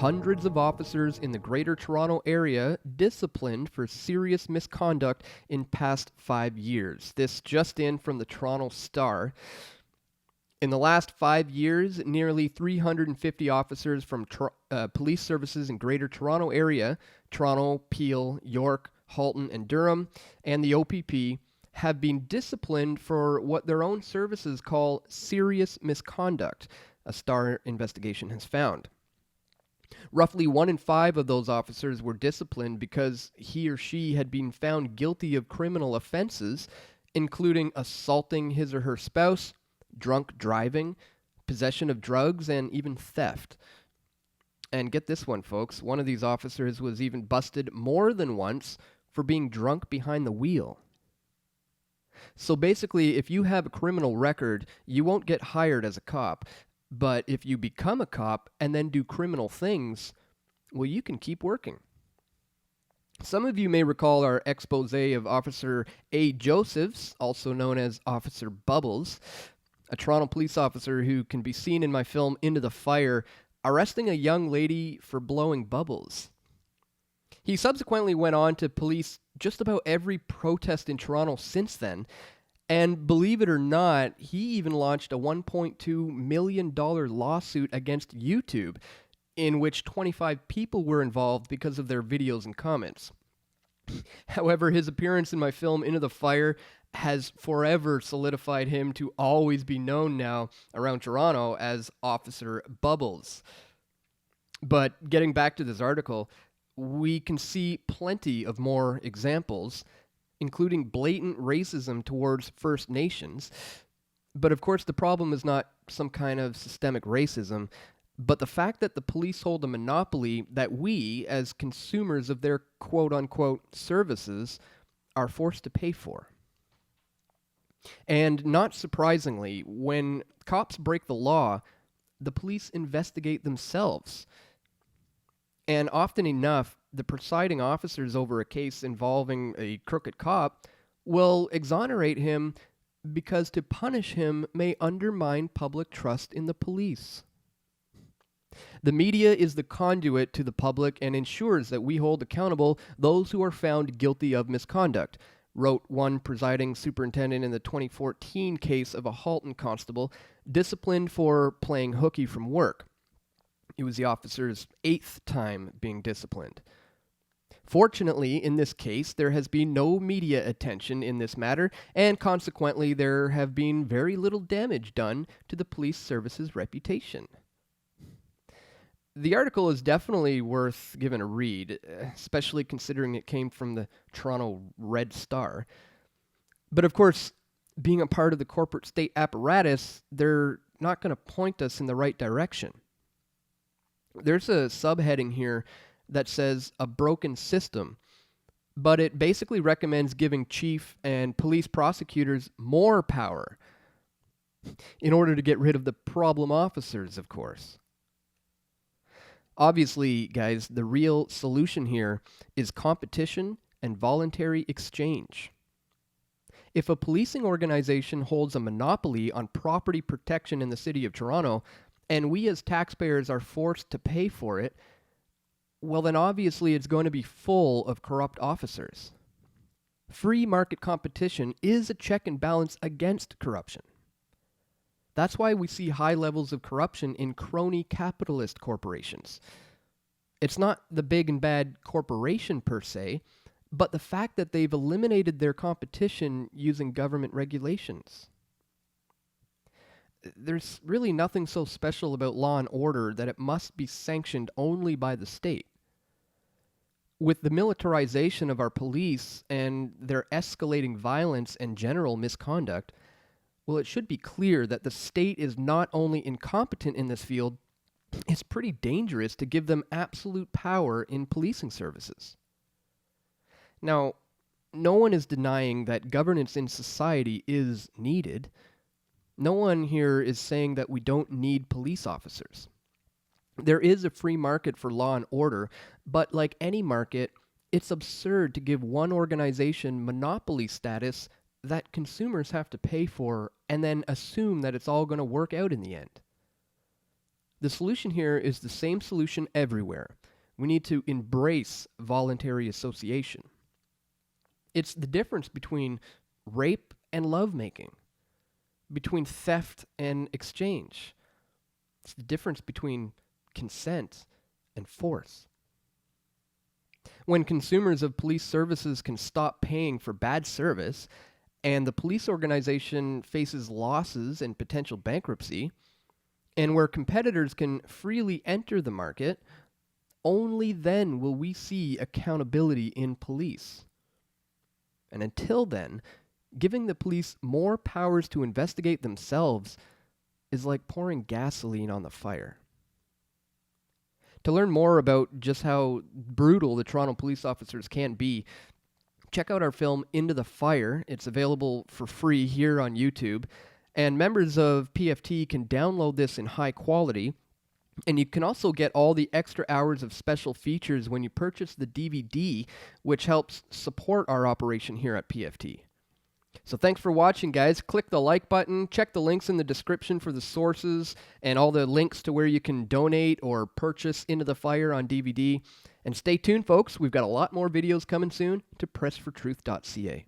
hundreds of officers in the Greater Toronto Area disciplined for serious misconduct in past 5 years. This just in from the Toronto Star. In the last 5 years, nearly 350 officers from police services in Greater Toronto Area, Toronto, Peel, York, Halton and Durham, and the OPP have been disciplined for what their own services call serious misconduct, a Star investigation has found. Roughly 1 in 5 of those officers were disciplined because he or she had been found guilty of criminal offenses, including assaulting his or her spouse, drunk driving, possession of drugs, and even theft. And get this one, folks, one of these officers was even busted more than once for being drunk behind the wheel. So basically, if you have a criminal record, you won't get hired as a cop. But if you become a cop and then do criminal things, well, you can keep working. Some of you may recall our expose of Officer A. Josephs, also known as Officer Bubbles, a Toronto police officer who can be seen in my film Into the Fire, arresting a young lady for blowing bubbles. He subsequently went on to police just about every protest in Toronto since then, and believe it or not, he even launched a $1.2 million lawsuit against YouTube, in which 25 people were involved because of their videos and comments. However, his appearance in my film Into the Fire has forever solidified him to always be known now around Toronto as Officer Bubbles. But getting back to this article, we can see plenty of more examples, including blatant racism towards First Nations. But of course, the problem is not some kind of systemic racism, but the fact that the police hold a monopoly that we, as consumers of their quote-unquote services, are forced to pay for. And not surprisingly, when cops break the law, the police investigate themselves. And often enough, the presiding officers over a case involving a crooked cop will exonerate him because to punish him may undermine public trust in the police. The media is the conduit to the public and ensures that we hold accountable those who are found guilty of misconduct, wrote one presiding superintendent in the 2014 case of a Halton constable disciplined for playing hooky from work. It was the officer's 8th time being disciplined. Fortunately, in this case, there has been no media attention in this matter, and consequently, there have been very little damage done to the police service's reputation. The article is definitely worth giving a read, especially considering it came from the Toronto Red Star. But of course, being a part of the corporate state apparatus, they're not going to point us in the right direction. There's a subheading here that says a broken system, but it basically recommends giving chief and police prosecutors more power in order to get rid of the problem officers, of course. Obviously, guys, the real solution here is competition and voluntary exchange. If a policing organization holds a monopoly on property protection in the city of Toronto, and we as taxpayers are forced to pay for it, well then obviously it's going to be full of corrupt officers. Free market competition is a check and balance against corruption. That's why we see high levels of corruption in crony capitalist corporations. It's not the big and bad corporation per se, but the fact that they've eliminated their competition using government regulations. There's really nothing so special about law and order that it must be sanctioned only by the state. With the militarization of our police and their escalating violence and general misconduct, well, it should be clear that the state is not only incompetent in this field, it's pretty dangerous to give them absolute power in policing services. Now, no one is denying that governance in society is needed. No one here is saying that we don't need police officers. There is a free market for law and order, but like any market, it's absurd to give one organization monopoly status that consumers have to pay for and then assume that it's all going to work out in the end. The solution here is the same solution everywhere. We need to embrace voluntary association. It's the difference between rape and lovemaking, between theft and exchange. It's the difference between consent and force. When consumers of police services can stop paying for bad service, and the police organization faces losses and potential bankruptcy, and where competitors can freely enter the market, only then will we see accountability in police. And until then, giving the police more powers to investigate themselves is like pouring gasoline on the fire. To learn more about just how brutal the Toronto police officers can be, check out our film Into the Fire. It's available for free here on YouTube. And members of PFT can download this in high quality. And you can also get all the extra hours of special features when you purchase the DVD, which helps support our operation here at PFT. So thanks for watching, guys. Click the like button. Check the links in the description for the sources and all the links to where you can donate or purchase Into the Fire on DVD. And stay tuned, folks. We've got a lot more videos coming soon to pressfortruth.ca.